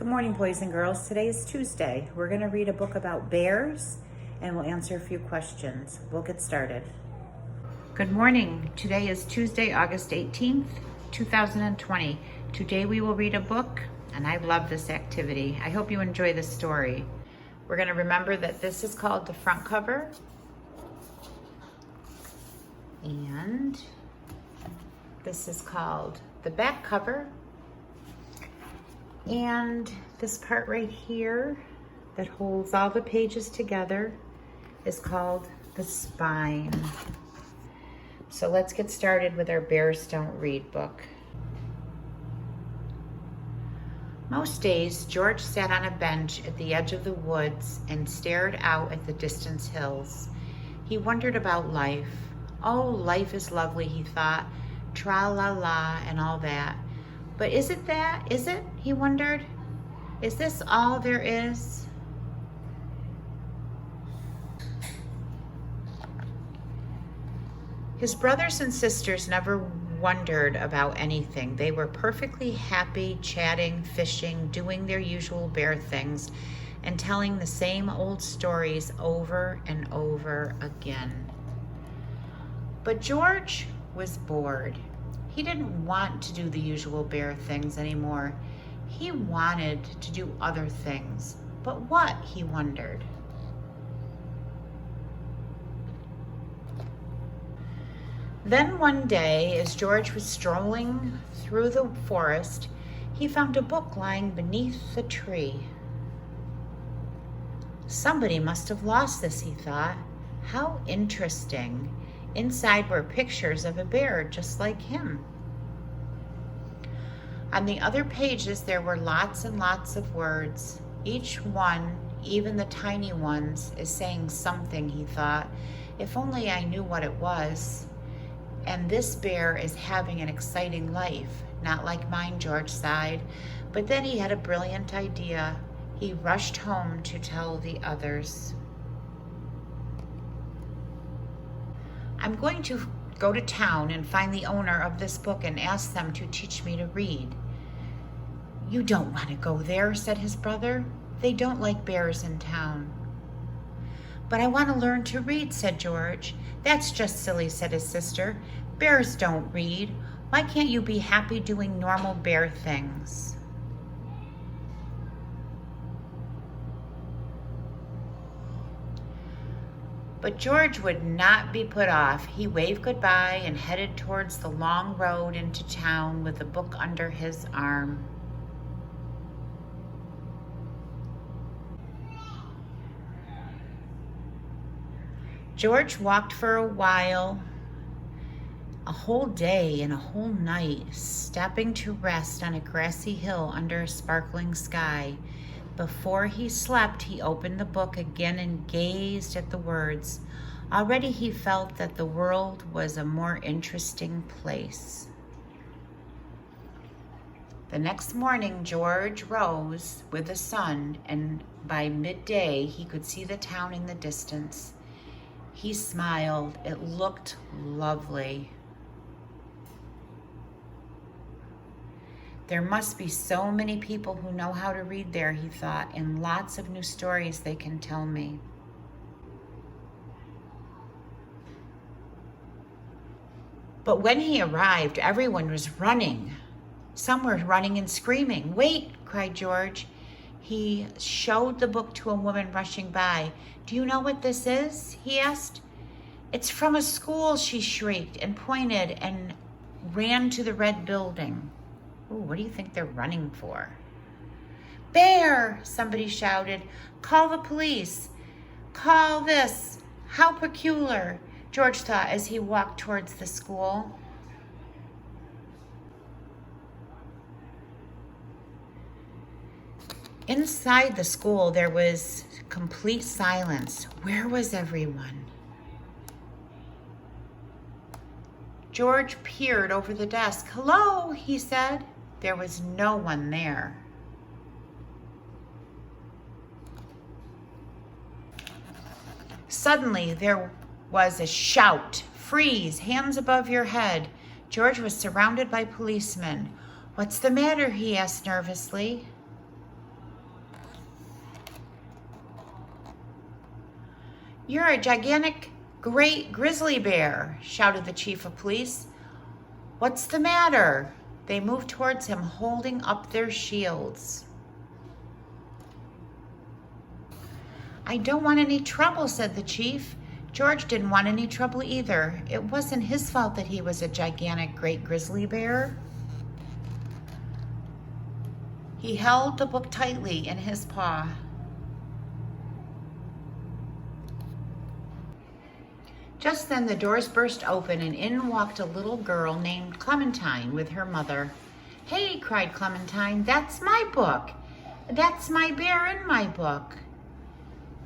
Good morning, boys and girls. Today is Tuesday. We're going to read a book about bears and we'll answer a few questions. We'll get started. Good morning. Today is Tuesday, August 18th, 2020. Today we will read a book and I love this activity. I hope you enjoy this story. We're going to remember that this is called the front cover and this is called the back cover. And this part right here that holds all the pages together is called the spine. So let's get started with our Bears Don't Read book. Most days, George sat on a bench at the edge of the woods and stared out at the distant hills. He wondered about life. Oh, life is lovely, he thought. Tra-la-la and all that. But is it that? Is it? He wondered. Is this all there is? His brothers and sisters never wondered about anything. They were perfectly happy, chatting, fishing, doing their usual bear things, and telling the same old stories over and over again. But George was bored. He didn't want to do the usual bear things anymore. He wanted to do other things. But what, he wondered. Then one day, as George was strolling through the forest, he found a book lying beneath the tree. Somebody must have lost this, he thought. How interesting. Inside were pictures of a bear just like him. On the other pages there were lots and lots of words. Each one, even the tiny ones, is saying something, he thought. If only I knew what it was. And this bear is having an exciting life. Not like mine, George sighed. But then he had a brilliant idea. He rushed home to tell the others. I'm going to go to town and find the owner of this book and ask them to teach me to read. You don't want to go there, said his brother. They don't like bears in town. But I want to learn to read, said George. That's just silly, said his sister. Bears don't read. Why can't you be happy doing normal bear things? But George would not be put off. He waved goodbye and headed towards the long road into town with the book under his arm. George walked for a while, a whole day and a whole night, stopping to rest on a grassy hill under a sparkling sky. Before he slept, he opened the book again and gazed at the words. Already he felt that the world was a more interesting place. The next morning, George rose with the sun, and by midday, he could see the town in the distance. He smiled. It looked lovely. There must be so many people who know how to read there, he thought, and lots of new stories they can tell me. But when he arrived, everyone was running. Some were running and screaming. Wait, cried George. He showed the book to a woman rushing by. Do you know what this is? He asked. It's from a school, she shrieked and pointed and ran to the red building. Ooh, what do you think they're running for? Bear, somebody shouted. Call the police. Call this. How peculiar, George thought as he walked towards the school. Inside the school, there was complete silence. Where was everyone? George peered over the desk. Hello, he said. There was no one there. Suddenly, there was a shout. Freeze, hands above your head. George was surrounded by policemen. What's the matter? He asked nervously. You're a gigantic, great grizzly bear, shouted the chief of police. What's the matter? They moved towards him, holding up their shields. I don't want any trouble, said the chief. George didn't want any trouble either. It wasn't his fault that he was a gigantic, great grizzly bear. He held the book tightly in his paw. Just then the doors burst open and in walked a little girl named Clementine with her mother. Hey, cried Clementine, that's my book. That's my bear in my book.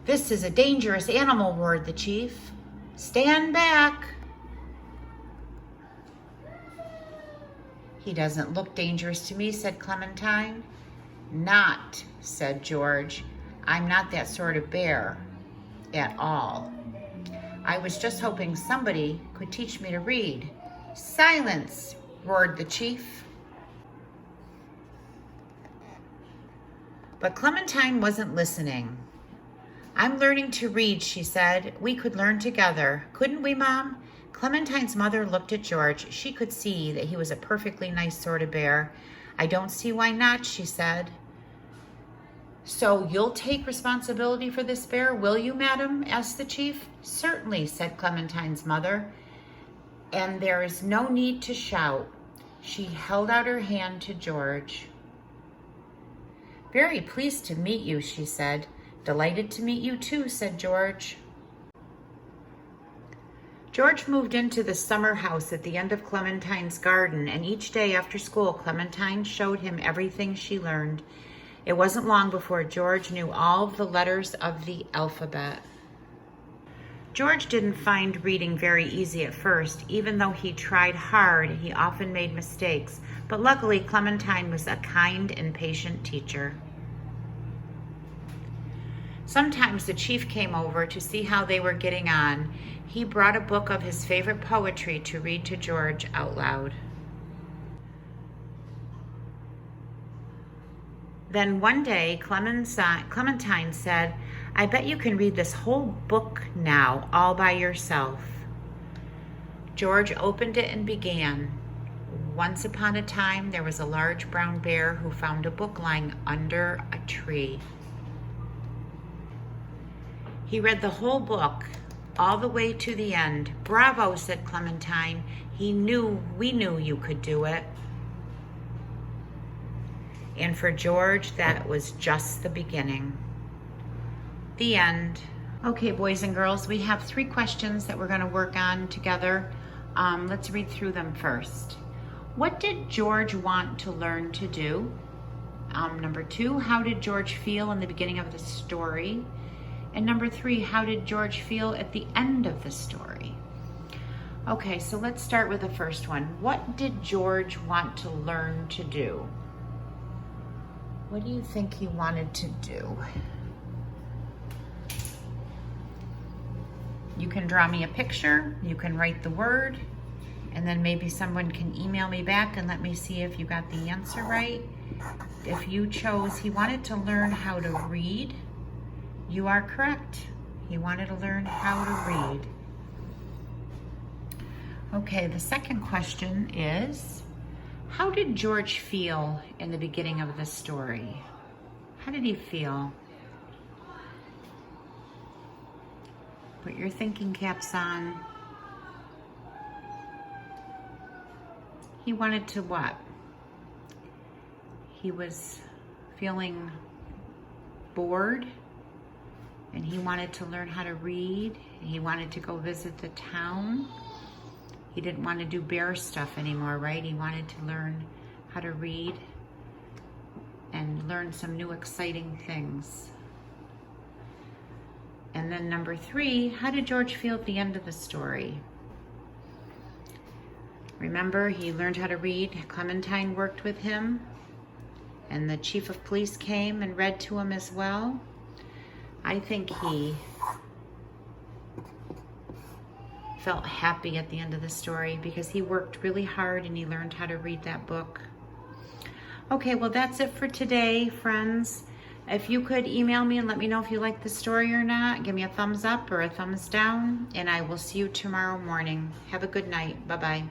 This is a dangerous animal, roared the chief. Stand back. He doesn't look dangerous to me, said Clementine. Not, said George. I'm not that sort of bear at all. I was just hoping somebody could teach me to read. Silence, roared the chief. But Clementine wasn't listening. I'm learning to read, she said. We could learn together. Couldn't we, Mom? Clementine's mother looked at George. She could see that he was a perfectly nice sort of bear. I don't see why not, she said. So you'll take responsibility for this bear, will you, madam? Asked the chief. Certainly, said Clementine's mother. And there is no need to shout. She held out her hand to George. Very pleased to meet you, she said. Delighted to meet you too, said George. George moved into the summer house at the end of Clementine's garden, and each day after school, Clementine showed him everything she learned. It wasn't long before George knew all of the letters of the alphabet. George didn't find reading very easy at first. Even though he tried hard, he often made mistakes. But luckily, Clementine was a kind and patient teacher. Sometimes the chief came over to see how they were getting on. He brought a book of his favorite poetry to read to George out loud. Then one day, Clementine said, I bet you can read this whole book now, all by yourself. George opened it and began. Once upon a time, there was a large brown bear who found a book lying under a tree. He read the whole book, all the way to the end. Bravo, said Clementine. We knew you could do it. And for George, that was just the beginning. The end. Okay, boys and girls, we have 3 questions that we're going to work on together. Let's read through them first. What did George want to learn to do? Number 2, how did George feel in the beginning of the story? And number 3, how did George feel at the end of the story? Okay, so let's start with the first one. What did George want to learn to do? What do you think he wanted to do? You can draw me a picture, you can write the word, and then maybe someone can email me back and let me see if you got the answer right. If you chose he wanted to learn how to read, you are correct. He wanted to learn how to read. Okay, the second question is, how did George feel in the beginning of the story? How did he feel? Put your thinking caps on. He wanted to what? He was feeling bored, and he wanted to learn how to read. He wanted to go visit the town. He didn't want to do bear stuff anymore, right? He wanted to learn how to read and learn some new exciting things. And then number 3, how did George feel at the end of the story? Remember, he learned how to read. Clementine worked with him, and the chief of police came and read to him as well. I think he felt happy at the end of the story because he worked really hard and he learned how to read that book. Okay, well, that's it for today, friends. If you could email me and let me know if you like the story or not, give me a thumbs up or a thumbs down, and I will see you tomorrow morning. Have a good night. Bye-bye.